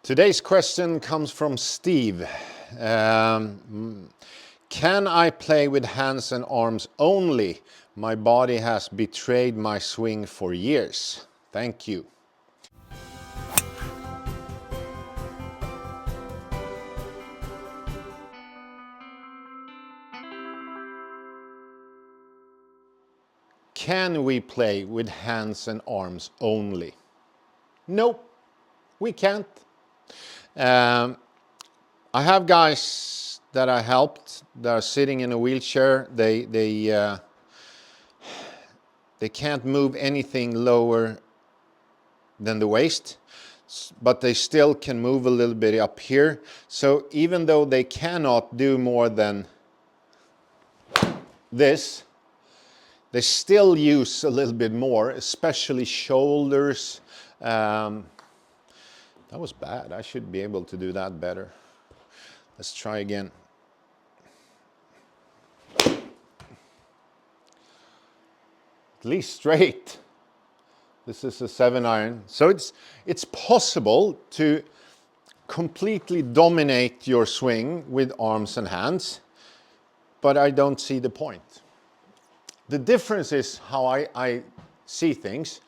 Today's question comes from Steve. Can I play with hands and arms only? My body has betrayed my swing for years. Thank you. Can we play with hands and arms only? Nope, we can't. I have guys that I helped that are sitting in a wheelchair. They can't move anything lower than the waist, but they still can move a little bit up here. So even though they cannot do more than this, they still use a little bit more, especially shoulders. That was bad. I should be able to do that better. Let's try again. At least straight. This is a 7-iron. So it's possible to completely dominate your swing with arms and hands, but I don't see the point. The difference is how I see things.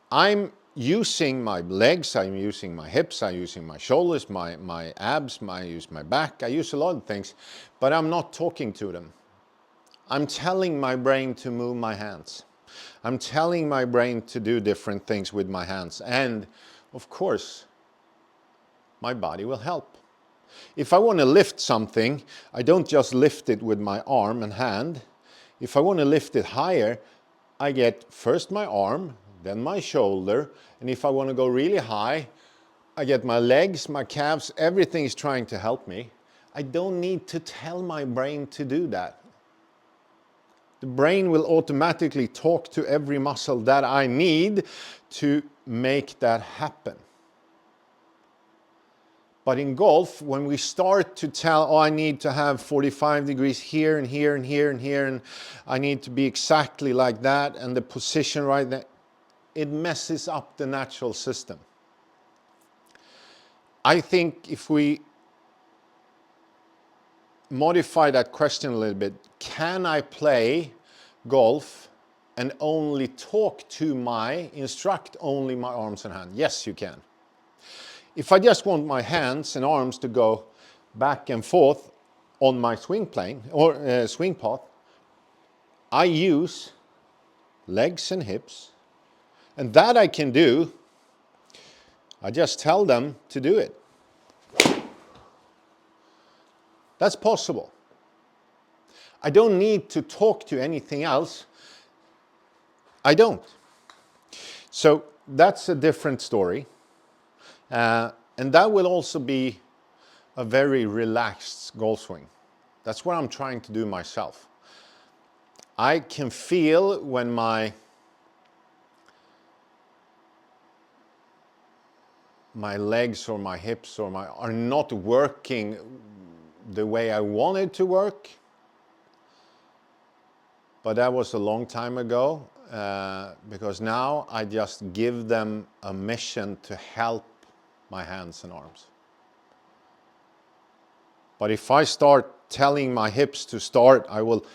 I'm using my legs, I'm using my hips, I'm using my shoulders, my abs, I use my back, I use a lot of things, but I'm not talking to them. I'm telling my brain to move my hands. I'm telling my brain to do different things with my hands. And of course, my body will help. If I want to lift something, I don't just lift it with my arm and hand. If I want to lift it higher, I get first my arm, then my shoulder, and if I want to go really high, I get my legs, my calves, everything is trying to help me. I don't need to tell my brain to do that. The brain will automatically talk to every muscle that I need to make that happen. But in golf, when we start to tell, oh, I need to have 45 degrees here and here and here and here, and I need to be exactly like that, and the position right there, it messes up the natural system. I think if we modify that question a little bit, can I play golf and only instruct only my arms and hands? Yes, you can. If I just want my hands and arms to go back and forth on my swing plane or swing path, I use legs and hips, and that I can do. I just tell them to do it. That's possible. I don't need to talk to anything else. I don't. So that's a different story. And that will also be a very relaxed golf swing. That's what I'm trying to do myself. I can feel when my legs or my hips are not working the way I want it to work. But that was a long time ago, because now I just give them a mission to help my hands and arms. But if I start telling my hips to start, I will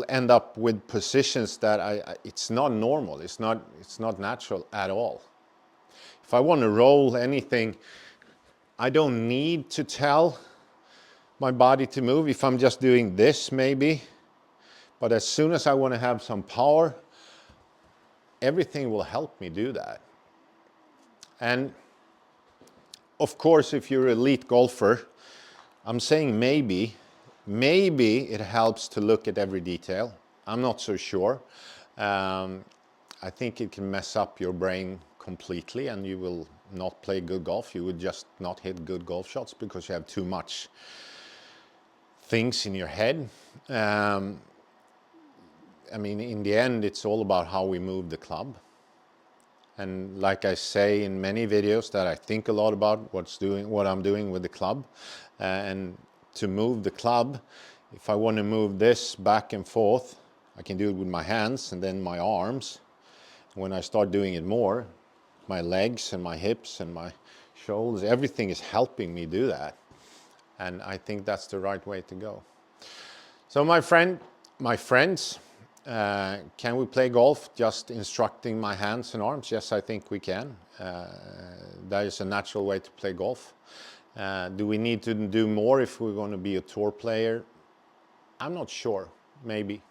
end up with positions that it's not normal. It's not natural at all. If I want to roll anything, I don't need to tell my body to move. If I'm just doing this, maybe. But as soon as I want to have some power, everything will help me do that. And of course, if you're an elite golfer, I'm saying maybe it helps to look at every detail. I'm not so sure. I think it can mess up your brain completely and you will not play good golf. You would just not hit good golf shots because you have too much things in your head. I mean, in the end, it's all about how we move the club. And like I say in many videos, that I think a lot about what I'm doing with the club. And to move the club, if I want to move this back and forth, I can do it with my hands and then my arms. When I start doing it more, my legs and my hips and my shoulders, everything is helping me do that. And I think that's the right way to go. So my friends, can we play golf just instructing my hands and arms? Yes, I think we can. That is a natural way to play golf. Do we need to do more if we're going to be a tour player? I'm not sure. Maybe.